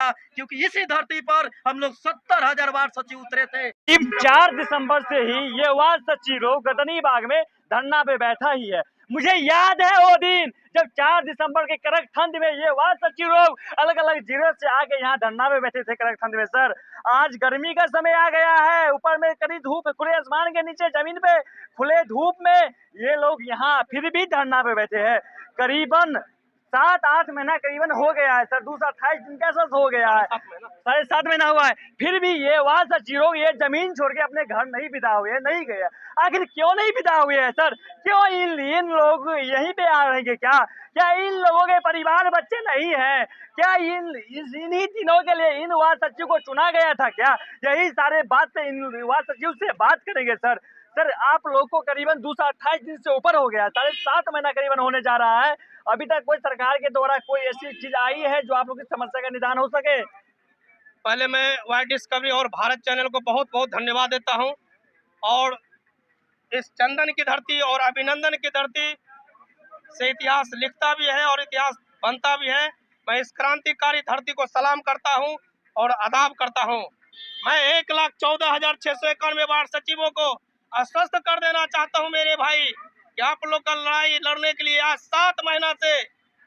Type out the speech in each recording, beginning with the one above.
क्योंकि इसी धरती पर हम लोग 70,000 वार्ड सचिव उतरे थे। 4 दिसंबर से ही ये वार्ड सचिव लोग गदनी बाग में धरना पे बैठा ही है। मुझे याद है वो दिन जब 4 दिसंबर के कड़क ठंड में ये वार्ड सचिव लोग अलग अलग जिलों से आके यहाँ धरना पे बैठे थे कड़क ठंड में। सर आज गर्मी का समय आ गया है, ऊपर में कड़ी धूप, खुले आसमान के नीचे जमीन पे खुले धूप में ये लोग यहाँ फिर भी धरना पे बैठे हैं। करीबन 7-8 महीना करीबन हो गया है सर, 228 दिन का सर हो गया है, 7.5 महीना हुआ है, फिर भी ये वार्ड सचिव लोग ये जमीन छोड़ के अपने घर नहीं बिता हुए, नहीं गए। आखिर क्यों नहीं बिता हुए है सर? क्यों इन लोग यहीं पे आ रहेंगे क्या? क्या इन लोगों के परिवार बच्चे नहीं है क्या? इन्हीं दिनों के लिए इन वार्ड सचिव को चुना गया था क्या? यही सारे बात से इन वार्ड सचिव से बात करेंगे सर। सर आप लोग को करीबन 228 दिन से ऊपर हो गया, 7.5 महीना करीबन होने जा रहा है, अभी तक कोई सरकार के द्वारा कोई ऐसी चीज आई है जो आप लोग की समस्या का निदान हो सके? पहले मैं वाई डिस्कवरी और भारत चैनल को बहुत बहुत धन्यवाद देता हूं, और इस चंदन की धरती और अभिनंदन की धरती से इतिहास लिखता भी है और इतिहास बनता भी है। मैं इस क्रांतिकारी धरती को सलाम करता हूं और आदाब करता हूं। मैं 1,14,691 वार्ड सचिवों को आश्वस्त कर देना चाहता हूं मेरे भाई कि आप लोग का लड़ाई लड़ने के लिए आज 7 महीना से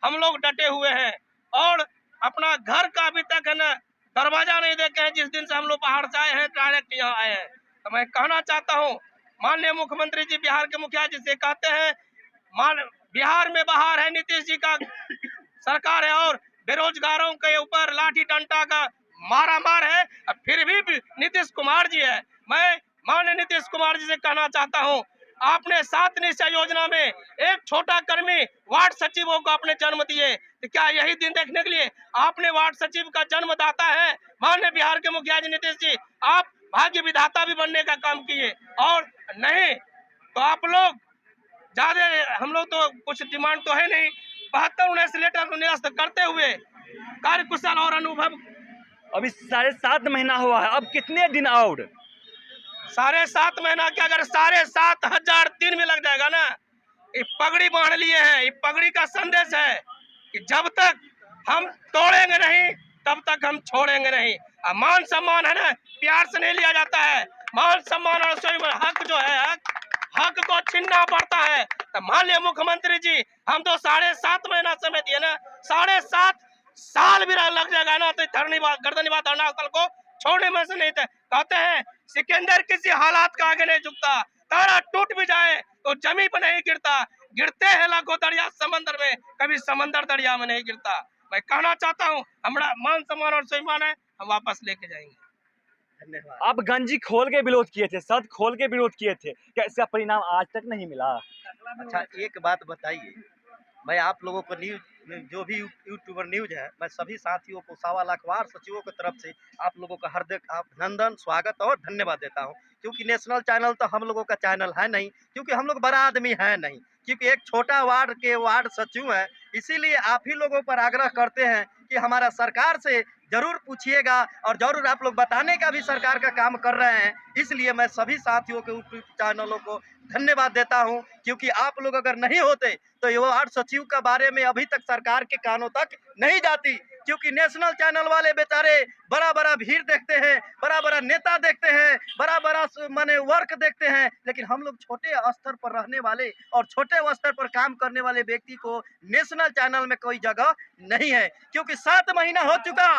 हम लोग डटे हुए हैं, और अपना घर का अभी तक है ना दरवाजा नहीं देखे हैं। जिस दिन से हम लोग बाहर से आए हैं, डायरेक्ट यहाँ आए हैं, तो मैं कहना चाहता हूँ माननीय मुख्यमंत्री जी, बिहार के मुखिया जिसे कहते हैं, बिहार में बाहर है, नीतीश जी का सरकार है और बेरोजगारों के ऊपर लाठी डंडा का मारा मार है, फिर भी नीतीश कुमार जी है। मैं माननीय नीतीश कुमार जी से कहना चाहता हूँ, आपने 7 निश्चय योजना में एक छोटा कर्मी वार्ड सचिवों को आपने जन्म दिए, तो क्या यही दिन देखने के लिए आपने वार्ड सचिव का जन्मदाता है माननीय बिहार के मुखिया जी नीतीश जी, आप भाग्य विधाता भी बनने का काम किए, और नहीं तो आप लोग ज्यादा, हम लोग तो कुछ डिमांड तो है नहीं, 72-19 लेटर को निरस्त करते हुए कार्यकुशल और अनुभव। अभी 7.5 महीना हुआ है, अब कितने दिन और? 7.5 महीना के अगर 7,500 दिन में लग जाएगा ना, ये पगड़ी बांध लिए हैं। ये पगड़ी का संदेश है कि जब तक हम तोड़ेंगे नहीं तब तक हम छोड़ेंगे नहीं। मान सम्मान है ना, प्यार से नहीं लिया जाता है। मान सम्मान और स्वयं हक जो है, हक को छीनना पड़ता है। तो माननीय मुख्यमंत्री जी, हम तो 7.5 महीना समय दिए ना, 7.5 साल भी लग जाएगा ना, तो गर्दनीबाद धरना स्थल को छोड़ने में से नहीं थे। कहते हैं सिकंदर किसी हालात का आगे नहीं झुकता, तारा टूट भी जाए तो जमीन पर नहीं गिरता, गिरते हैं लाखों दरिया समंदर में, कभी समंदर दरिया में नहीं गिरता। मैं कहना चाहता हूँ हमारा मान सम्मान और सम्मान है, हम वापस लेके जाएंगे। धन्यवाद। आप गंजी खोल के विरोध किए थे, शर्ट खोल के विरोध किए थे, क्या इसका परिणाम आज तक नहीं मिला? अच्छा एक बात बताइए, मैं आप लोगों को न्यूज जो भी यूट्यूबर न्यूज है, मैं सभी साथियों को 1.25 लाख वार्ड सचिवों की तरफ से आप लोगों का हार्दिक अभिनंदन, स्वागत और धन्यवाद देता हूं। क्योंकि नेशनल चैनल तो हम लोगों का चैनल है नहीं, क्योंकि हम लोग बड़ा आदमी है नहीं, क्योंकि एक छोटा वार्ड के वार्ड सचिव है। इसीलिए आप ही लोगों पर आग्रह करते हैं कि हमारा सरकार से जरूर पूछिएगा, और जरूर आप लोग बताने का भी सरकार का काम कर रहे हैं। इसलिए मैं सभी साथियों के यूट्यूब चैनलों को धन्यवाद देता हूं, क्योंकि आप लोग अगर नहीं होते तो ये वार्ड सचिव के बारे में अभी तक सरकार के कानों तक नहीं जाती। क्योंकि नेशनल चैनल वाले बेचारे बड़ा बड़ा भीड़ देखते हैं, बड़ा बड़ा नेता देखते हैं, बड़ा बड़ा माने वर्क देखते हैं, लेकिन हम लोग छोटे स्तर पर रहने वाले और छोटे स्तर पर काम करने वाले व्यक्ति को नेशनल चैनल में कोई जगह नहीं है। क्योंकि 7 महीना हो चुका,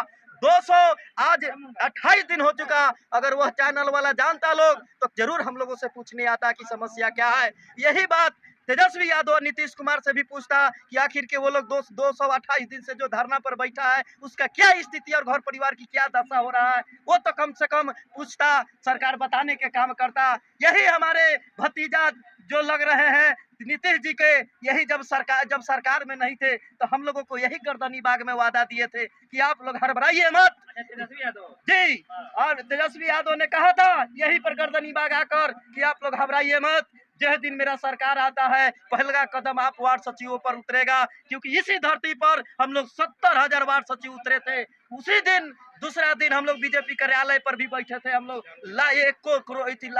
200 आज 28 दिन हो चुका। अगर वह चैनल वाला जानता लोग तो जरूर हम लोगों से पूछने आता कि समस्या क्या है। यही बात तेजस्वी यादव और नीतीश कुमार से भी पूछता कि आखिर के वो लोग 228 दिन से जो धरना पर बैठा है उसका क्या स्थिति और घर परिवार की क्या दशा हो रहा है, वो तो कम से कम पूछता, सरकार बताने के काम करता। यही हमारे भतीजा जो लग रहे हैं नीतीश जी के, यही जब सरकार में नहीं थे तो हम लोगों को यही गर्दनी बाग में वादा दिए थे कि आप लोग हड़बड़ाइए मत। तेजस्वी यादव जी, और तेजस्वी यादव ने कहा था यही पर गर्दनी बाग आकर कि आप लोग घबराइए मत, जिस दिन मेरा सरकार आता है पहला कदम आप वार्ड सचिवों पर उतरेगा। क्योंकि इसी धरती पर हम लोग 70,000 वार्ड सचिव उतरे थे। उसी दिन दूसरा दिन हम लोग बीजेपी कार्यालय पर भी बैठे थे, हम लोग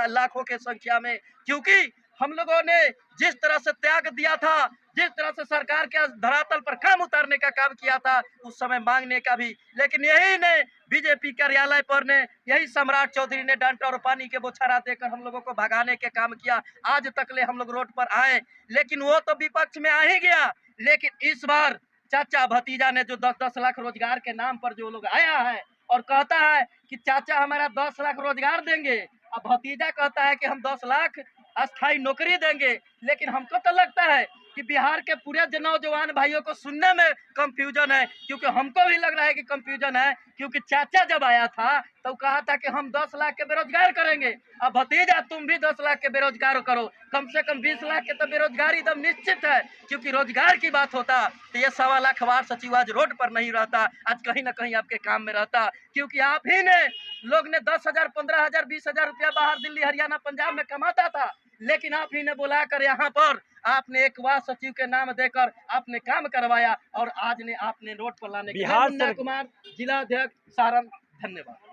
लाखों के संख्या में। क्योंकि हम लोगों ने जिस तरह से त्याग दिया था जिस तरह से सरकार के धरातल पर काम उतारने का काम किया था, उस समय मांगने का भी, लेकिन यही ने बीजेपी कार्यालय पर ने यही सम्राट चौधरी ने डंडा और पानी के बौछारा देकर हम लोगों को भगाने के काम किया। आज तक ले हम लोग रोड पर आए, लेकिन वो तो विपक्ष में आ ही गया। लेकिन इस बार चाचा भतीजा ने जो 10-10 लाख रोजगार के नाम पर जो लोग आया है और कहता है कि चाचा हमारा 10 लाख रोजगार देंगे, अब भतीजा कहता है कि हम 10 लाख अस्थायी नौकरी देंगे। लेकिन हमको तो लगता है कि बिहार के पूरे नौजवान भाइयों को सुनने में कंफ्यूजन है, क्योंकि हमको भी लग रहा है कि कंफ्यूजन है, क्योंकि चाचा जब आया था तो कहा था कि हम 10 लाख के बेरोजगार करेंगे। अब भतीजा तुम भी 10 लाख के बेरोजगार करो, कम से कम 20 लाख के तो बेरोजगारी एकदम निश्चित है। क्योंकि रोजगार की बात होता तो ये 1.25 लाख वार्ड सचिव आज रोड पर नहीं रहता, आज कहीं ना कहीं आपके काम में रहता। क्योंकि आप ही ने लोग ने 10,000, 15,000, 20,000 रुपया बाहर दिल्ली, हरियाणा, पंजाब में कमाता था, लेकिन आप ही ने बुलाकर यहाँ पर आपने एक वार्ड सचिव के नाम देकर आपने काम करवाया और आज ने आपने रोड पर लाने बिहार मुन्ना कुमार, जिला अध्यक्ष सारण। धन्यवाद।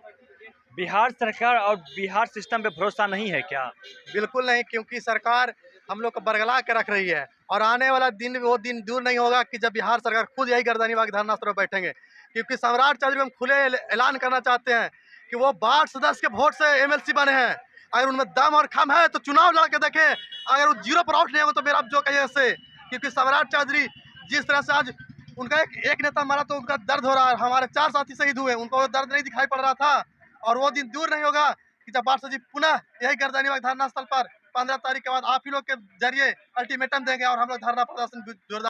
बिहार सरकार और बिहार सिस्टम पे भरोसा नहीं है क्या? बिल्कुल नहीं, क्योंकि सरकार हम लोग को बरगला के रख रही है और आने वाला दिन वो दिन दूर नहीं होगा कि जब बिहार सरकार खुद यही गर्दनी बाग धरना स्थल पर बैठेंगे। क्योंकि सम्राट चौधरी हम खुले ऐलान करना चाहते हैं कि वो वार्ड सदस्य के वोट से एमएलसी बने हैं। अगर उनमें दम और खम है तो चुनाव लड़ के देखें, अगर वो 0 पर आउट नहीं होगा तो मेरा जो कहिए से। क्योंकि सम्राट चौधरी जिस तरह से आज उनका एक नेता मारा तो उनका दर्द हो रहा है, हमारे 4 साथी शहीद हुए, उनको वो दर्द नहीं दिखाई पड़ रहा था। और वो दिन दूर नहीं होगा कि जब वार्ड सचिव पुनः यही गर्दनी बाग धरना स्थल पर 15 तारीख के बाद आप ही लोग के जरिए अल्टीमेटम देंगे और हम लोग धरना प्रदर्शन जोरदार